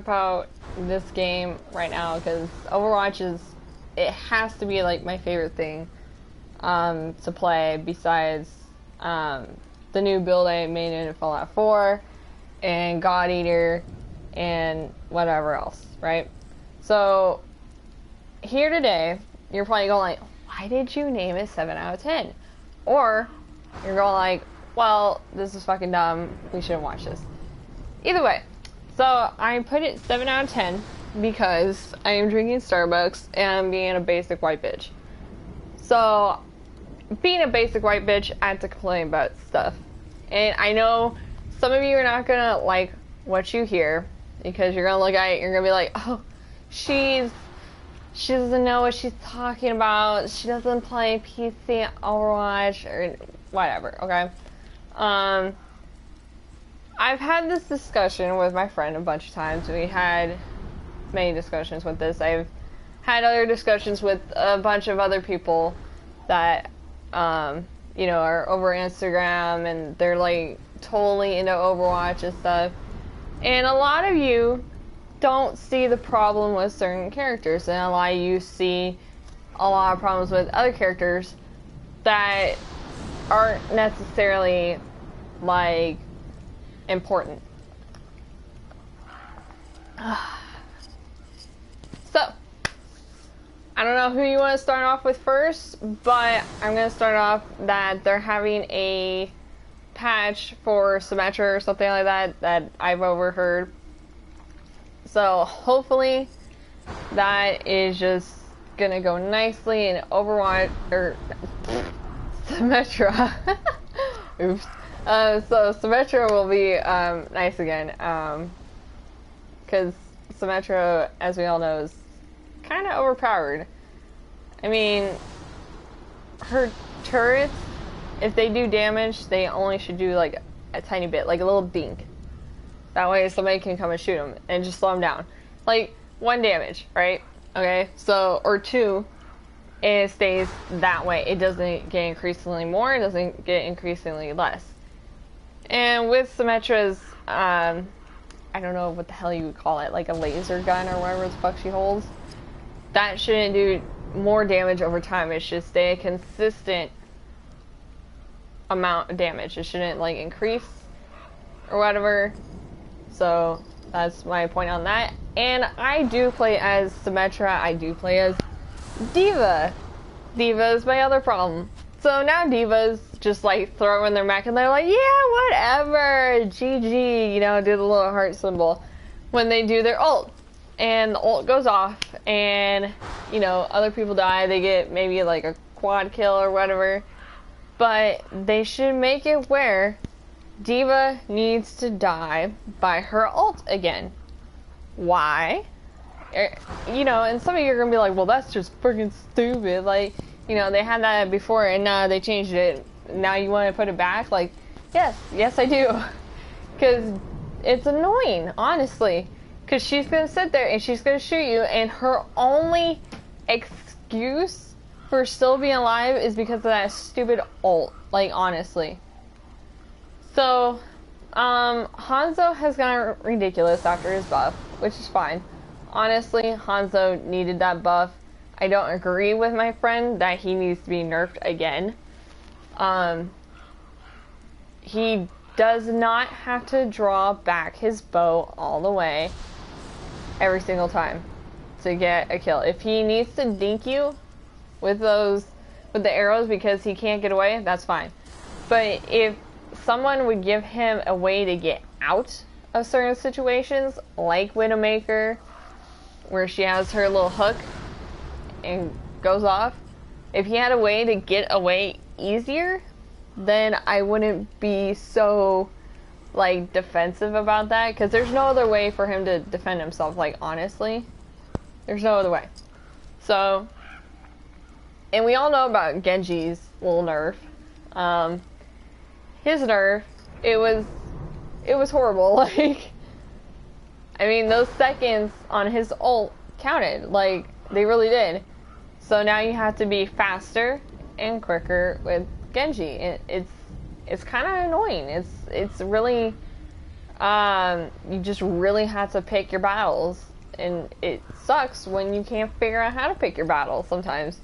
About this game right now because Overwatch it has to be like my favorite thing to play besides the new build I made in Fallout 4 and God Eater and whatever else, right? So here today, you're probably going like, why did you name it 7 out of 10? Or you're going like, well, this is fucking dumb, we shouldn't watch this. Either way, so I put it 7 out of 10 because I am drinking Starbucks and being a basic white bitch. So, being a basic white bitch, I have to complain about stuff. And I know some of you are not gonna like what you hear because you're gonna look at it, you're gonna be like, oh, she doesn't know what she's talking about. She doesn't play PC Overwatch or whatever, okay? I've had this discussion with my friend a bunch of times. We had many discussions with this. I've had other discussions with a bunch of other people that, you know, are over Instagram and they're like totally into Overwatch and stuff. And a lot of you don't see the problem with certain characters, and a lot of you see a lot of problems with other characters that aren't necessarily like important. So, I don't know who you want to start off with first, but I'm going to start off that they're having a patch for Symmetra or something like that I've overheard. So, hopefully that is just going to go nicely in Overwatch, or Symmetra. Oops. So Symmetra will be nice again, because Symmetra, as we all know, is kind of overpowered. I mean, her turrets, if they do damage, they only should do like a tiny bit, like a little dink. That way somebody can come and shoot them and just slow them down. Like, 1 damage, right? Okay, so, or 2, and it stays that way. It doesn't get increasingly more, it doesn't get increasingly less. And with Symmetra's, I don't know what the hell you would call it, like a laser gun or whatever the fuck she holds, that shouldn't do more damage over time. It should stay a consistent amount of damage. It shouldn't, like, increase or whatever. So, that's my point on that. And I do play as Symmetra. I do play as D.Va. D.Va is my other problem. So now D.Va's just like throwing their mech and they're like, yeah, whatever, GG, you know, do the little heart symbol when they do their ult. And the ult goes off and, you know, other people die, they get maybe like a quad kill or whatever. But they should make it where D.Va needs to die by her ult again. Why? You know, and some of you are gonna be like, well, that's just freaking stupid. Like, you know, they had that before and now they changed it. Now you want to put it back? Like, yes I do. Because it's annoying, honestly. Because she's going to sit there and she's going to shoot you, and her only excuse for still being alive is because of that stupid ult. Like, honestly. So, Hanzo has gone ridiculous after his buff, which is fine. Honestly, Hanzo needed that buff. I don't agree with my friend that he needs to be nerfed again. He does not have to draw back his bow all the way every single time to get a kill. If he needs to dink you with the arrows because he can't get away, that's fine. But if someone would give him a way to get out of certain situations, like Widowmaker, where she has her little hook and goes off, if he had a way to get away easier, then I wouldn't be so like defensive about that, because there's no other way for him to defend himself. Like, honestly, there's no other way. So, and we all know about Genji's little nerf. His nerf, it was horrible. Like, I mean, those seconds on his ult counted, like, they really did. So now you have to be faster and quicker with Genji. It's kind of annoying. It's really You just really have to pick your battles, and it sucks when you can't figure out how to pick your battles sometimes.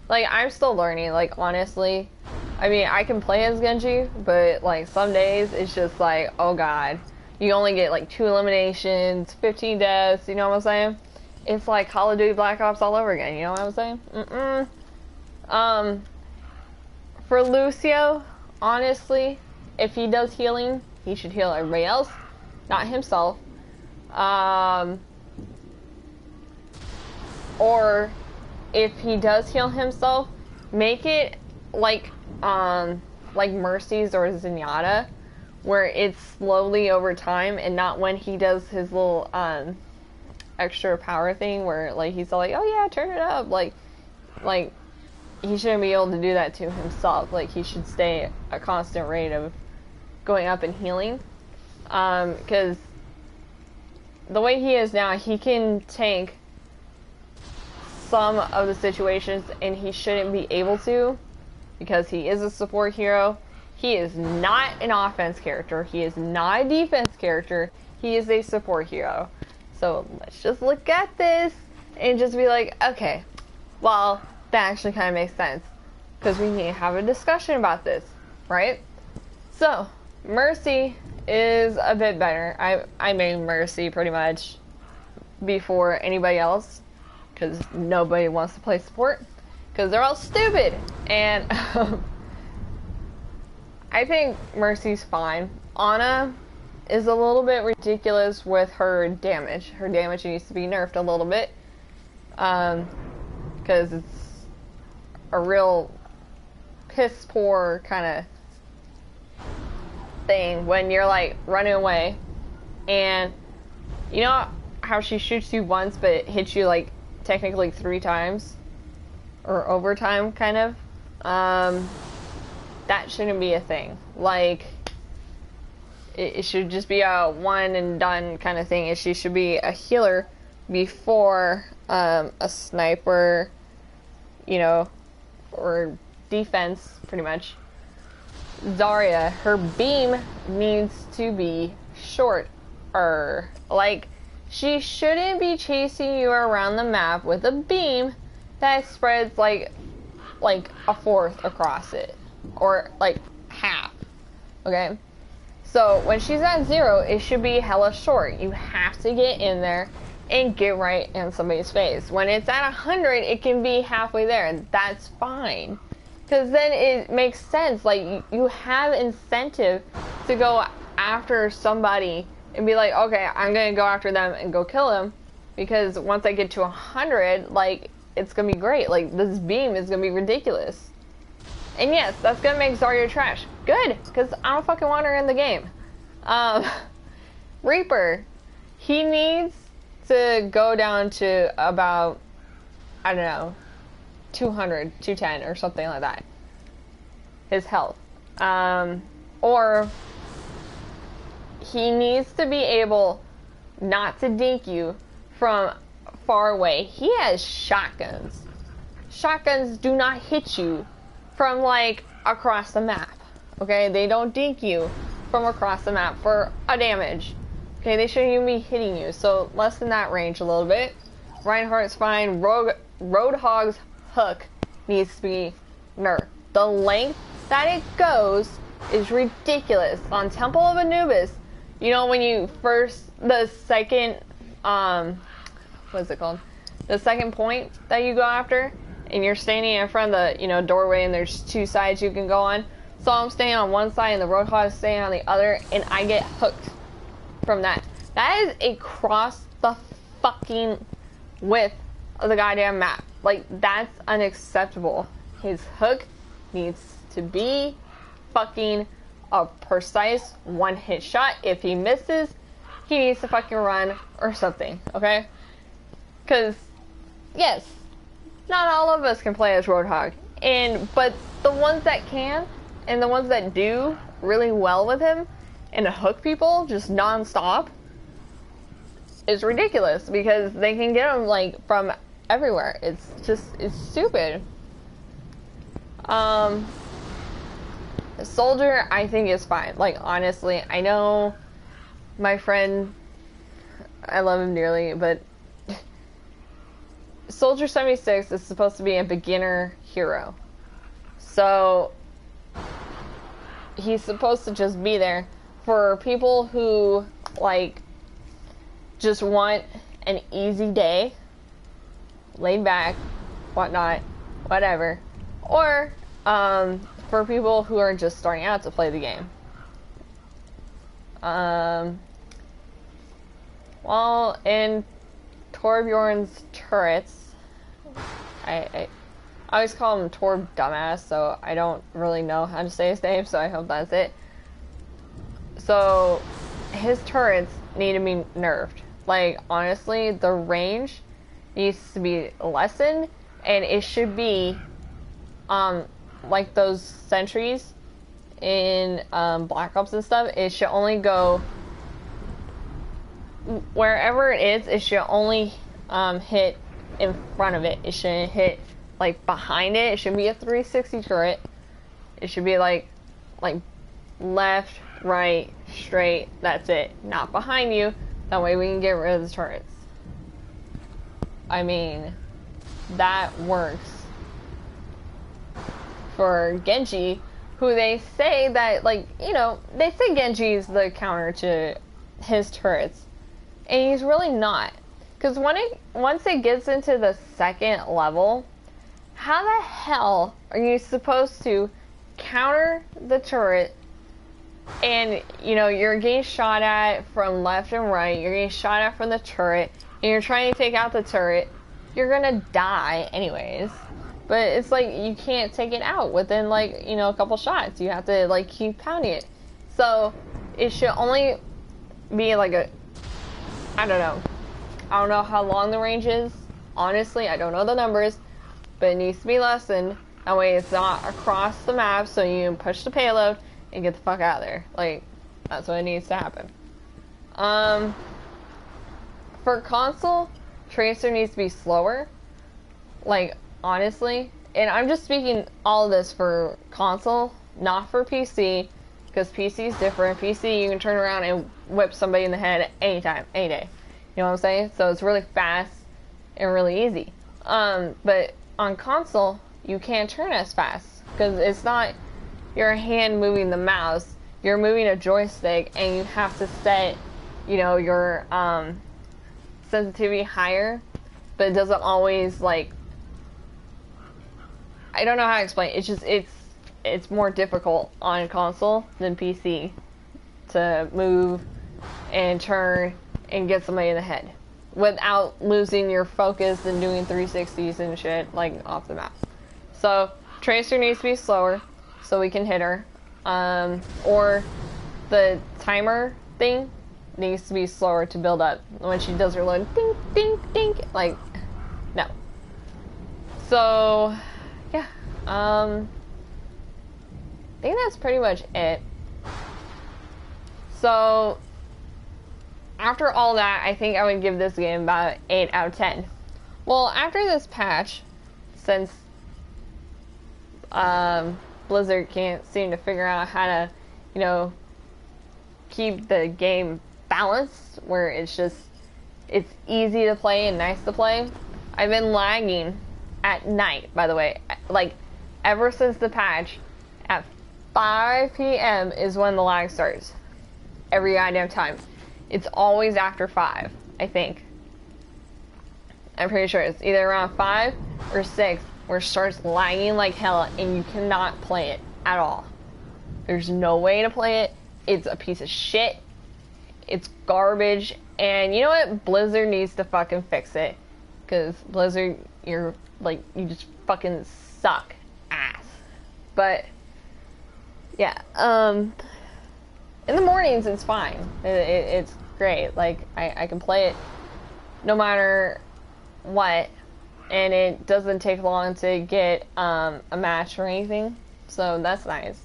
Like, I'm still learning, like, honestly. I mean, I can play as Genji, but, like, some days it's just like, oh god, you only get, like, 2 eliminations, 15 deaths, you know what I'm saying? It's like Call of Duty Black Ops all over again, you know what I'm saying? For Lucio, honestly, if he does healing, he should heal everybody else, not himself. Or if he does heal himself, make it like Mercy's or Zenyatta, where it's slowly over time and not when he does his little extra power thing where like he's all like, oh yeah, turn it up, like he shouldn't be able to do that to himself. Like, he should stay a constant rate of going up and healing, because the way he is now, he can tank some of the situations, and he shouldn't be able to, because he is a support hero. He is not an offense character. He is not a defense character. He is a support hero. So let's just look at this and just be like, okay, well, that actually kind of makes sense, because we need to have a discussion about this, right? So Mercy is a bit better. I made Mercy pretty much before anybody else, because nobody wants to play support, because they're all stupid. And I think Mercy's fine. Ana is a little bit ridiculous with her damage. Her damage needs to be nerfed a little bit, because it's a real piss poor kind of thing when you're like running away, and you know how she shoots you once but it hits you like technically 3 times, or overtime kind of. That shouldn't be a thing. Like, it should just be a one and done kind of thing. She should be a healer before a sniper, you know, or defense, pretty much. Zarya, her beam needs to be shorter. Like, she shouldn't be chasing you around the map with a beam that spreads like a fourth across it, or like half. Okay, so when she's at 0, it should be hella short. You have to get in there and get right in somebody's face. When it's at 100, it can be halfway there, and that's fine, because then it makes sense. Like, you have incentive to go after somebody and be like, okay, I'm gonna go after them and go kill them, because once I get to 100, like, it's gonna be great. Like, this beam is gonna be ridiculous. And yes, that's gonna make Zarya trash. Good, because I don't fucking want her in the game. Reaper, he needs to go down to about, I don't know, 200, 210 or something like that. His health. Or he needs to be able not to dink you from far away. He has shotguns. Shotguns do not hit you from like across the map. Okay, they don't dink you from across the map for a damage. Okay, they shouldn't even be hitting you. So less than that range a little bit. Reinhardt's fine. Roadhog's hook needs to be nerfed. The length that it goes is ridiculous. On Temple of Anubis, you know, when you the second, what's it called? The second point that you go after, and you're standing in front of the, you know, doorway, and there's 2 sides you can go on. So I'm staying on one side and the Roadhog is staying on the other, and I get hooked from that. That is across the fucking width of the goddamn map. Like, that's unacceptable. His hook needs to be fucking a precise one-hit shot. If he misses, he needs to fucking run or something, okay? Because, yes, not all of us can play as Roadhog, but the ones that can, and the ones that do really well with him, and to hook people just non-stop, is ridiculous, because they can get him, like, from everywhere. It's stupid. Soldier, I think, is fine. Like, honestly, I know my friend, I love him dearly, but Soldier 76 is supposed to be a beginner hero. So he's supposed to just be there for people who, like, just want an easy day, laid back, whatnot, whatever. Or, for people who are just starting out to play the game. Well, in Torbjorn's turrets, I always call him Torb Dumbass, so I don't really know how to say his name, so I hope that's it. So, his turrets need to be nerfed. Like, honestly, the range needs to be lessened, and it should be, like those sentries in, Black Ops and stuff, it should only go, wherever it is, it should only, hit in front of it. It shouldn't hit, like, behind it. It should be a 360 turret. It should be, like left, right, straight, that's it. Not behind you. That way we can get rid of the turrets. I mean, that works for Genji, who they say that, like, you know, they say Genji's the counter to his turrets. And he's really not. Because once it gets into the second level, how the hell are you supposed to counter the turret and, you know, you're getting shot at from left and right, you're getting shot at from the turret, and you're trying to take out the turret, you're gonna die anyways. But it's like, you can't take it out within, like, you know, a couple shots. You have to, like, keep pounding it. So, it should only be, like, I don't know. I don't know how long the range is. Honestly, I don't know the numbers. But it needs to be lessened. That way it's not across the map, so you can push the payload and get the fuck out of there. Like, that's what needs to happen. For console, Tracer needs to be slower. Like, honestly. And I'm just speaking all of this for console, not for PC. Because PC is different. PC, you can turn around and whip somebody in the head anytime, any day. You know what I'm saying? So it's really fast and really easy. But on console, you can't turn as fast. Because it's not your hand moving the mouse. You're moving a joystick, and you have to set, you know, your sensitivity higher. But it doesn't always, like, I don't know how to explain it. It's just, it's more difficult on console than PC to move and turn and get somebody in the head without losing your focus and doing 360s and shit, like, off the map. So Tracer needs to be slower so we can hit her, or the timer thing needs to be slower to build up when she does her load. Ding, ding, ding. Like, no. So yeah, I think that's pretty much it. So, after all that, I think I would give this game about 8 out of 10. Well, after this patch, since Blizzard can't seem to figure out how to, you know, keep the game balanced, where it's easy to play and nice to play, I've been lagging at night, by the way. Like, ever since the patch, at 5 p.m. is when the lag starts. Every goddamn time. It's always after 5, I think. I'm pretty sure it's either around 5 or 6 where it starts lagging like hell and you cannot play it at all. There's no way to play it. It's a piece of shit. It's garbage. And you know what? Blizzard needs to fucking fix it. Because Blizzard, you just fucking suck ass. But yeah, in the mornings it's fine. It's great. Like, I can play it no matter what, and it doesn't take long to get a match or anything, so that's nice.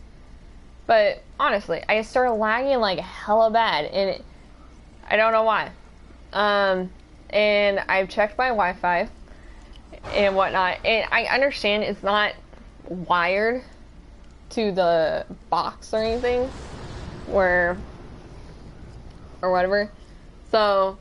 But honestly, I started lagging like hella bad, and I don't know why. And I've checked my Wi-Fi and whatnot, and I understand it's not wired to the box or anything, where or whatever. So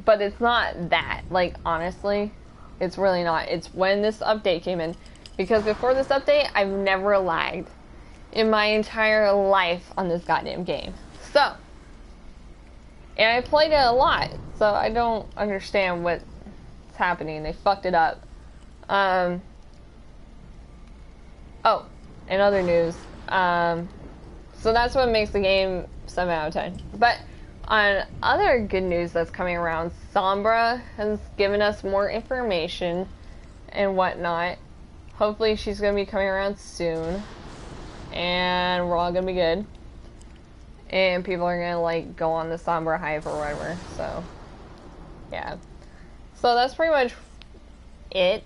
but it's not that, like, honestly, it's really not. It's when this update came in, because before this update, I've never lagged in my entire life on this goddamn game. So, and I played it a lot, so I don't understand what's happening. They fucked it up. Oh, in other news, so that's what makes the game 7 out of 10. But on other good news that's coming around, Sombra has given us more information and whatnot. Hopefully she's going to be coming around soon, and we're all going to be good. And people are going to, like, go on the Sombra hype or whatever, so, yeah. So that's pretty much it.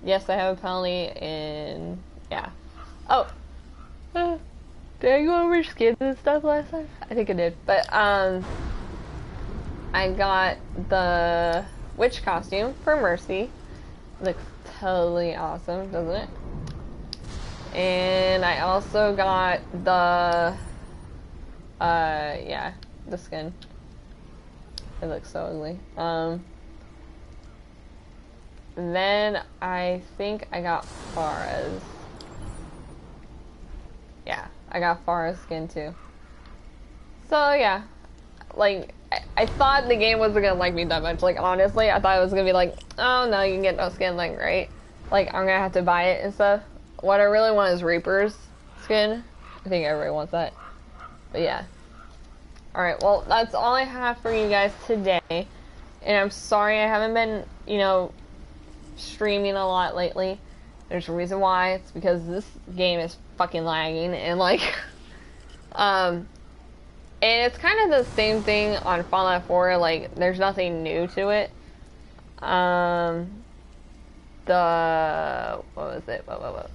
Yes, I have a penalty in, yeah. Oh, did I go over skins and stuff last time? I think I did. But, I got the witch costume for Mercy. Looks totally awesome, doesn't it? And I also got the, yeah, the skin. It looks so ugly. Then I think I got Farah's. Yeah, I got Farah's skin too. So yeah, like, I thought the game wasn't gonna like me that much. Like, honestly, I thought it was gonna be like, oh no, you can get no skin, like, right? Like, I'm gonna have to buy it and stuff. What I really want is Reaper's skin. I think everybody wants that. But yeah. Alright, well, that's all I have for you guys today. And I'm sorry I haven't been, you know, streaming a lot lately. There's a reason why. It's because this game is fucking lagging. And, like, and it's kind of the same thing on Fallout 4. Like, there's nothing new to it. What was it? What?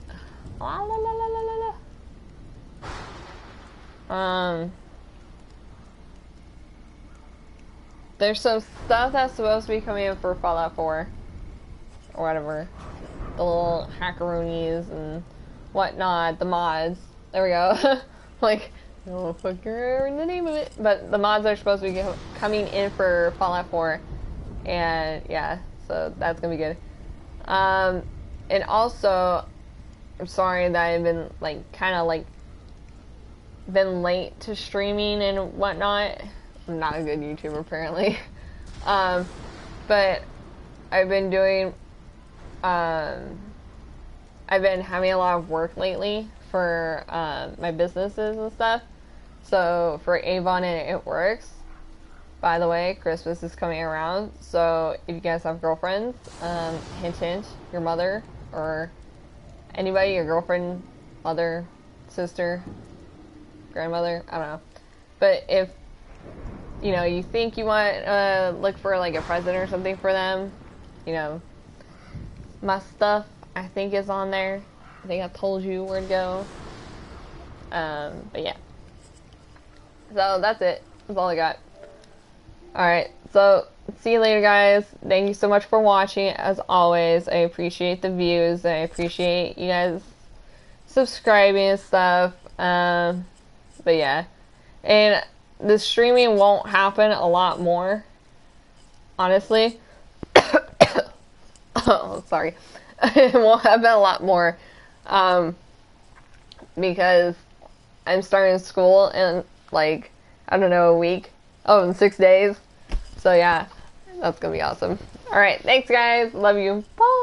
There's some stuff that's supposed to be coming in for Fallout 4 or whatever. The little hackaroonies and whatnot, the mods. There we go. Like, no fucker in the name of it. But the mods are supposed to be coming in for Fallout 4. And yeah, so that's gonna be good. And also, I'm sorry that I've been, like, kind of, like, been late to streaming and whatnot. I'm not a good YouTuber, apparently. But I've been doing, I've been having a lot of work lately for, my businesses and stuff. So, for Avon and It Works, by the way, Christmas is coming around, so if you guys have girlfriends, hint hint, your mother, or anybody, your girlfriend, mother, sister, grandmother, I don't know. But if, you know, you think you want to look for, like, a present or something for them, you know, my stuff, I think, is on there. I think I told you where to go. But yeah. So, that's it. That's all I got. Alright, so, see you later, guys. Thank you so much for watching, as always. I appreciate the views, and I appreciate you guys subscribing and stuff. But yeah. And the streaming won't happen a lot more, honestly. Oh, sorry. It won't happen a lot more, because I'm starting school in, like, I don't know, a week. Oh, in 6 days. So yeah, that's gonna be awesome. Alright, thanks guys. Love you. Bye.